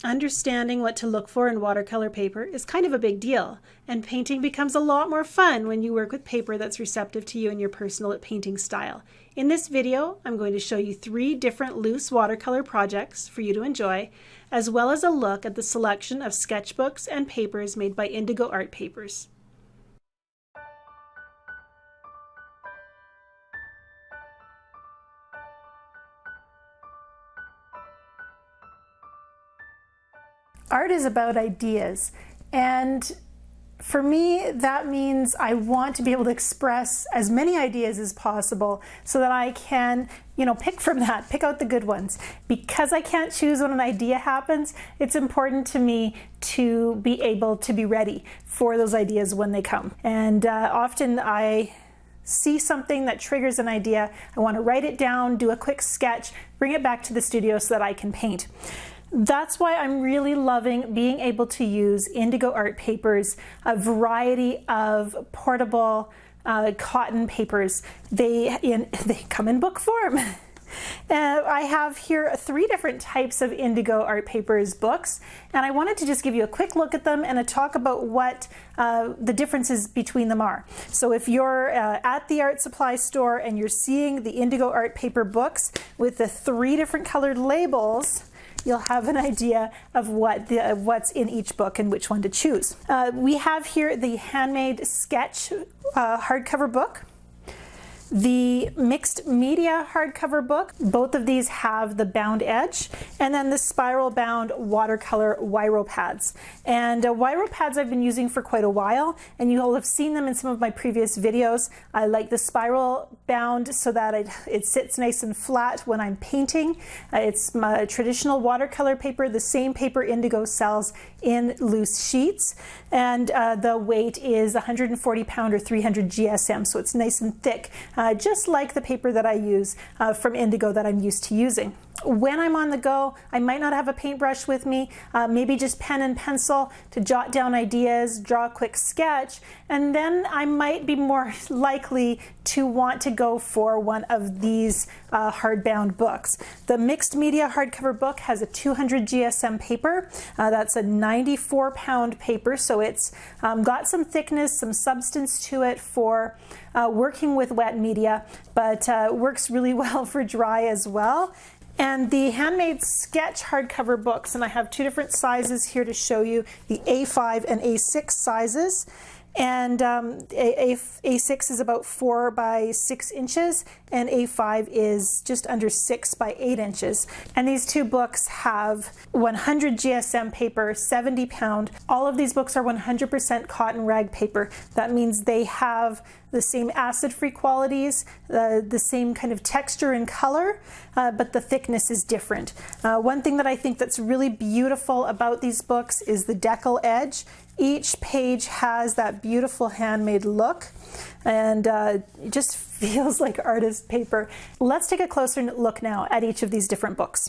Understanding what to look for in watercolor paper is kind of a big deal, and painting becomes a lot more fun when you work with paper that's receptive to you and your personal painting style. In this video, I'm going to show you 3 different loose watercolor projects for you to enjoy, as well as a look at the selection of sketchbooks and papers made by Indigo Art Papers. Art is about ideas, and for me that means I want to be able to express as many ideas as possible so that I can, pick from that, pick out the good ones. Because I can't choose when an idea happens, it's important to me to be able to be ready for those ideas when they come. And often I see something that triggers an idea, I want to write it down, do a quick sketch, bring it back to the studio so that I can paint. That's why I'm really loving being able to use Indigo Art Papers, a variety of portable cotton papers. They come in book form. I have here 3 different types of Indigo Art Papers books, and I wanted to just give you a quick look at them and talk about what the differences between them are. So if you're at the art supply store and you're seeing the Indigo Art Paper books with the 3 different colored labels, you'll have an idea of what's in each book and which one to choose. We have here the Handmade Sketch hardcover book, the Mixed Media hardcover book. Both of these have the bound edge, and then the spiral bound watercolor Wiropads. And Wiropads I've been using for quite a while, and you'll have seen them in some of my previous videos. I like the spiral bound so that it sits nice and flat when I'm painting. It's my traditional watercolor paper, the same paper Indigo sells in loose sheets, and the weight is 140 pound or 300 GSM, so it's nice and thick, just like the paper that I use from Indigo that I'm used to using. When I'm on the go, I might not have a paintbrush with me, maybe just pen and pencil to jot down ideas, draw a quick sketch, and then I might be more likely to want to go for one of these hardbound books. The Mixed Media hardcover book has a 200 GSM paper. That's a 94 pound paper, so it's got some thickness, some substance to it for working with wet media, but works really well for dry as well. And the Handmade Sketch hardcover books, and I have 2 different sizes here to show you, the A5 and A6 sizes. And A6 is about 4 by 6 inches, and A5 is just under 6 by 8 inches. And these 2 books have 100 GSM paper, 70 pound. All of these books are 100% cotton rag paper. That means they have the same acid-free qualities, the same kind of texture and color, but the thickness is different. One thing that I think that's really beautiful about these books is the decal edge. Each page has that beautiful handmade look, and it just feels like artist paper. Let's take a closer look now at each of these different books.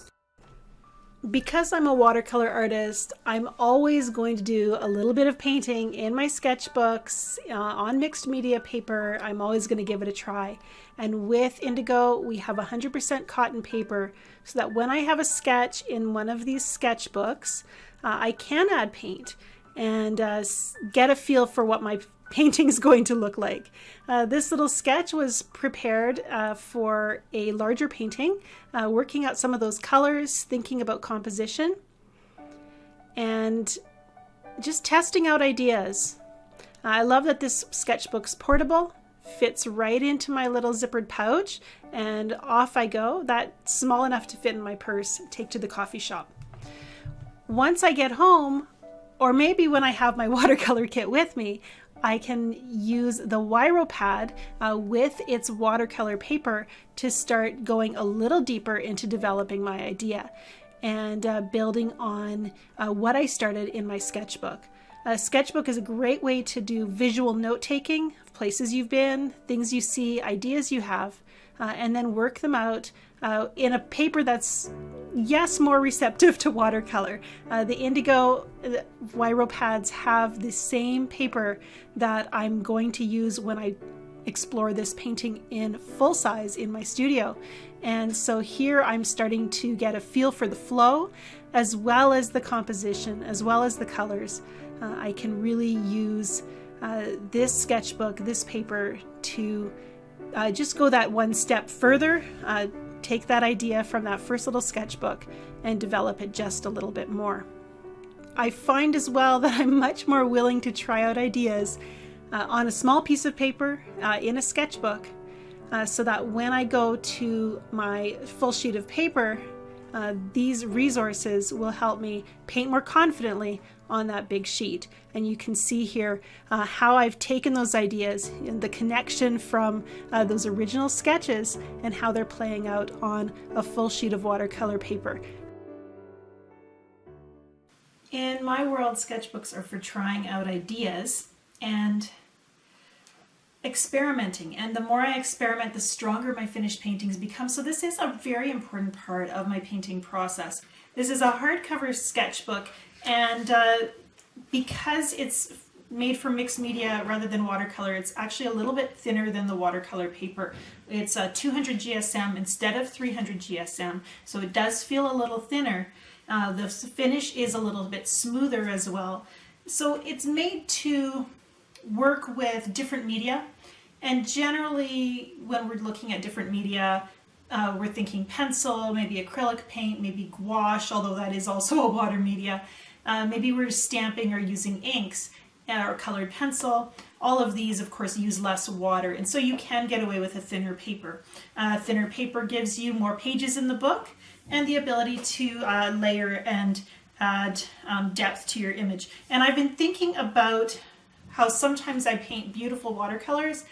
Because I'm a watercolor artist, I'm always going to do a little bit of painting in my sketchbooks on mixed media paper. I'm always going to give it a try. And with Indigo, we have 100% cotton paper, so that when I have a sketch in one of these sketchbooks, I can add paint and get a feel for what my painting is going to look like. This little sketch was prepared for a larger painting, working out some of those colors, thinking about composition, and just testing out ideas. I love that this sketchbook's portable, fits right into my little zippered pouch, and off I go. That's small enough to fit in my purse, take to the coffee shop. Once I get home, or maybe when I have my watercolor kit with me, I can use the Wiropad with its watercolor paper to start going a little deeper into developing my idea and building on what I started in my sketchbook. A sketchbook is a great way to do visual note-taking, places you've been, things you see, ideas you have, and then work them out in a paper that's, yes, more receptive to watercolor. The Indigo Wiropads have the same paper that I'm going to use when I explore this painting in full size in my studio. And so here I'm starting to get a feel for the flow. as well as the composition, as well as the colors. I can really use this sketchbook, this paper, to just go that one step further, take that idea from that first little sketchbook and develop it just a little bit more. I find as well that I'm much more willing to try out ideas on a small piece of paper in a sketchbook, so that when I go to my full sheet of paper, these resources will help me paint more confidently on that big sheet. And you can see here how I've taken those ideas and the connection from those original sketches and how they're playing out on a full sheet of watercolor paper. In my world, sketchbooks are for trying out ideas and experimenting, and the more I experiment, the stronger my finished paintings become. So this is a very important part of my painting process. This is a hardcover sketchbook, and because it's made for mixed media rather than watercolor, it's actually a little bit thinner than the watercolor paper. It's 200 GSM instead of 300 GSM, so it does feel a little thinner. The finish is a little bit smoother as well. So it's made to work with different media, and generally when we're looking at different media, we're thinking pencil, maybe acrylic paint, maybe gouache, although that is also a water media. Maybe we're stamping or using inks or colored pencil. All of these, of course, use less water, and so you can get away with a thinner paper. Thinner paper gives you more pages in the book and the ability to layer and add depth to your image. And I've been thinking about how sometimes I paint beautiful watercolors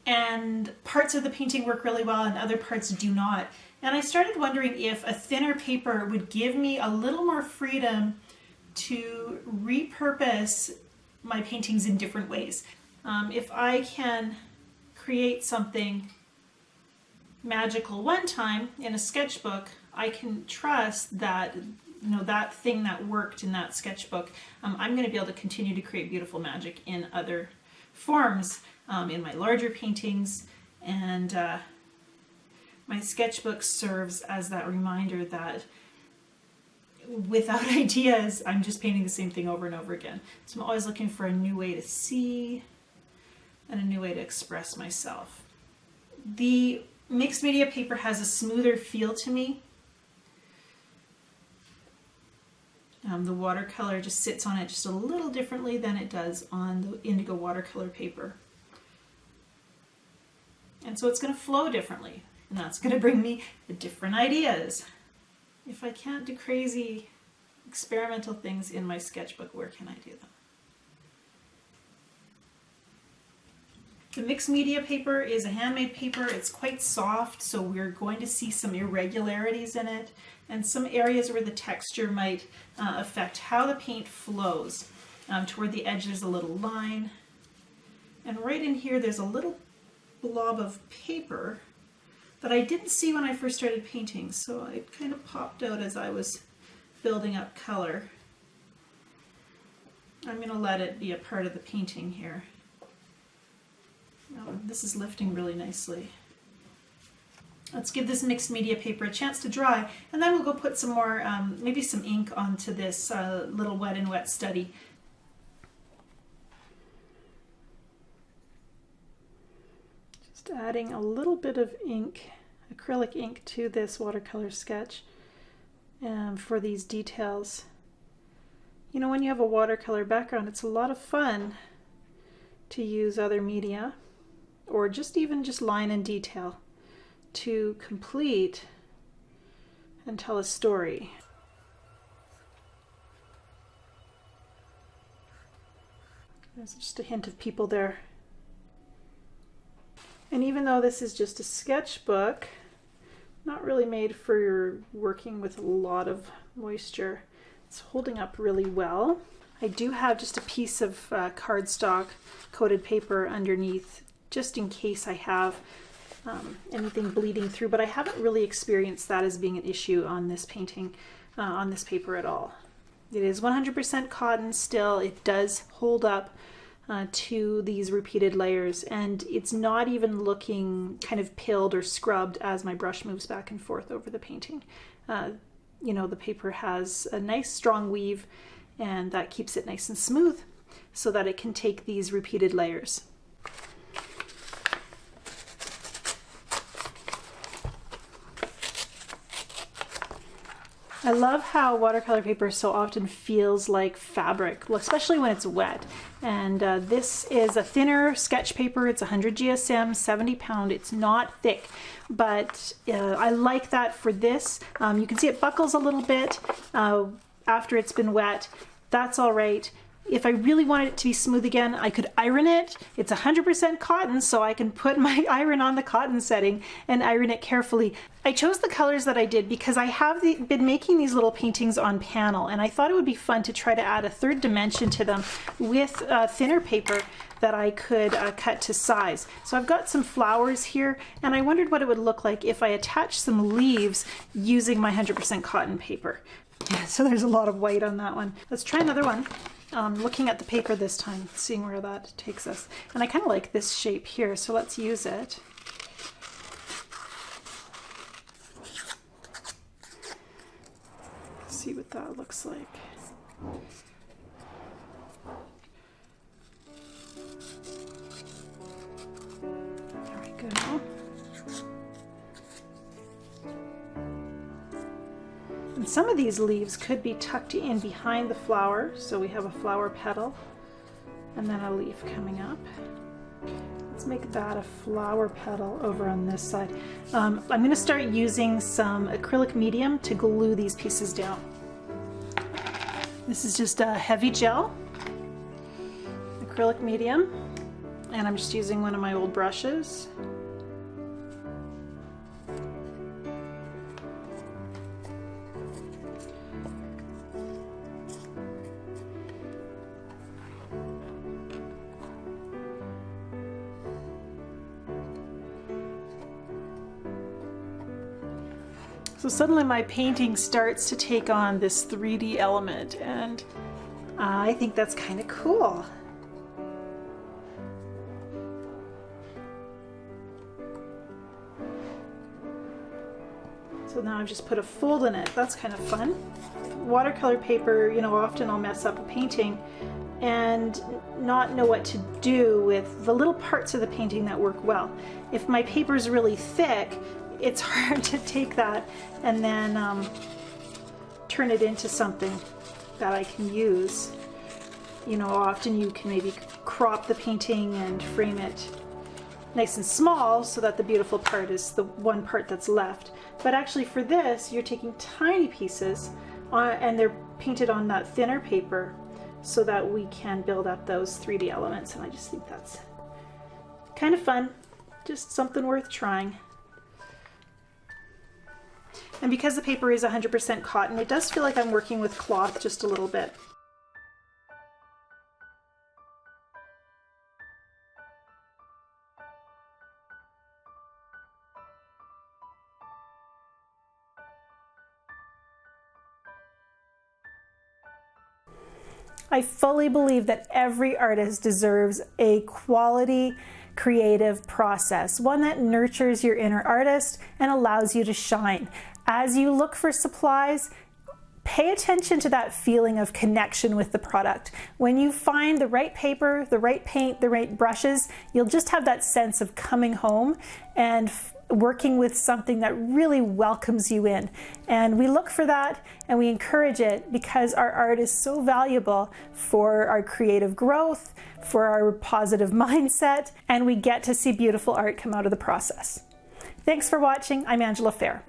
and parts of the painting work really well and other parts do not. And I started wondering if a thinner paper would give me a little more freedom to repurpose my paintings in different ways. If I can create something magical one time in a sketchbook, I can trust that that thing that worked in that sketchbook, I'm going to be able to continue to create beautiful magic in other forms, in my larger paintings, and my sketchbook serves as that reminder that without ideas, I'm just painting the same thing over and over again. So I'm always looking for a new way to see and a new way to express myself. The mixed media paper has a smoother feel to me. The watercolor just sits on it just a little differently than it does on the indigo watercolor paper. And so it's going to flow differently, and that's going to bring me different ideas. If I can't do crazy experimental things in my sketchbook, where can I do them? The mixed media paper is a handmade paper. It's quite soft, so we're going to see some irregularities in it and some areas where the texture might affect how the paint flows. Toward the edge there's a little line, and right in here there's a little blob of paper that I didn't see when I first started painting, so it kind of popped out as I was building up color. I'm going to let it be a part of the painting here. This is lifting really nicely. Let's give this mixed media paper a chance to dry, and then we'll go put some more, maybe some ink onto this little wet and wet study. Just adding a little bit of ink, acrylic ink, to this watercolor sketch for these details. You know, when you have a watercolor background, it's a lot of fun to use other media, or just even just line and detail, to complete and tell a story. There's just a hint of people there. And even though this is just a sketchbook, not really made for working with a lot of moisture, it's holding up really well. I do have just a piece of cardstock coated paper underneath, just in case I have anything bleeding through, but I haven't really experienced that as being an issue on this painting, on this paper at all. It is 100% cotton still. It does hold up to these repeated layers, and it's not even looking kind of pilled or scrubbed as my brush moves back and forth over the painting. you know, the paper has a nice strong weave, and that keeps it nice and smooth so that it can take these repeated layers. I love how watercolor paper so often feels like fabric, especially when it's wet. And this is a thinner sketch paper. It's 100 GSM, 70 pound. It's not thick, but I like that for this. You can see it buckles a little bit after it's been wet. That's all right. If I really wanted it to be smooth again, I could iron it. It's 100% cotton, so I can put my iron on the cotton setting and iron it carefully. I chose the colors that I did because I have been making these little paintings on panel, and I thought it would be fun to try to add a third dimension to them with thinner paper that I could cut to size. So I've got some flowers here, and I wondered what it would look like if I attached some leaves using my 100% cotton paper. Yeah, so there's a lot of white on that one. Let's try another one. Looking at the paper this time, seeing where that takes us. And I kind of like this shape here, so let's use it. See what that looks like. There we go. And some of these leaves could be tucked in behind the flower, so we have a flower petal and then a leaf coming up. Let's make that a flower petal over on this side. I'm going to start using some acrylic medium to glue these pieces down. This is just a heavy gel, acrylic medium, and I'm just using one of my old brushes. So suddenly my painting starts to take on this 3D element, and I think that's kind of cool. So now I've just put a fold in it. That's kind of fun. Watercolor paper, you know, often I'll mess up a painting and not know what to do with the little parts of the painting that work well. If my paper is really thick, it's hard to take that and then turn it into something that I can use. You know, often you can maybe crop the painting and frame it nice and small so that the beautiful part is the one part that's left. But actually for this, you're taking tiny pieces and they're painted on that thinner paper so that we can build up those 3D elements. And I just think that's kind of fun, just something worth trying. And because the paper is 100% cotton, it does feel like I'm working with cloth just a little bit. I fully believe that every artist deserves a quality, creative process, one that nurtures your inner artist and allows you to shine. As you look for supplies, pay attention to that feeling of connection with the product. When you find the right paper, the right paint, the right brushes, you'll just have that sense of coming home and working with something that really welcomes you in. And we look for that and we encourage it because our art is so valuable for our creative growth, for our positive mindset, and we get to see beautiful art come out of the process. Thanks for watching. I'm Angela Fair.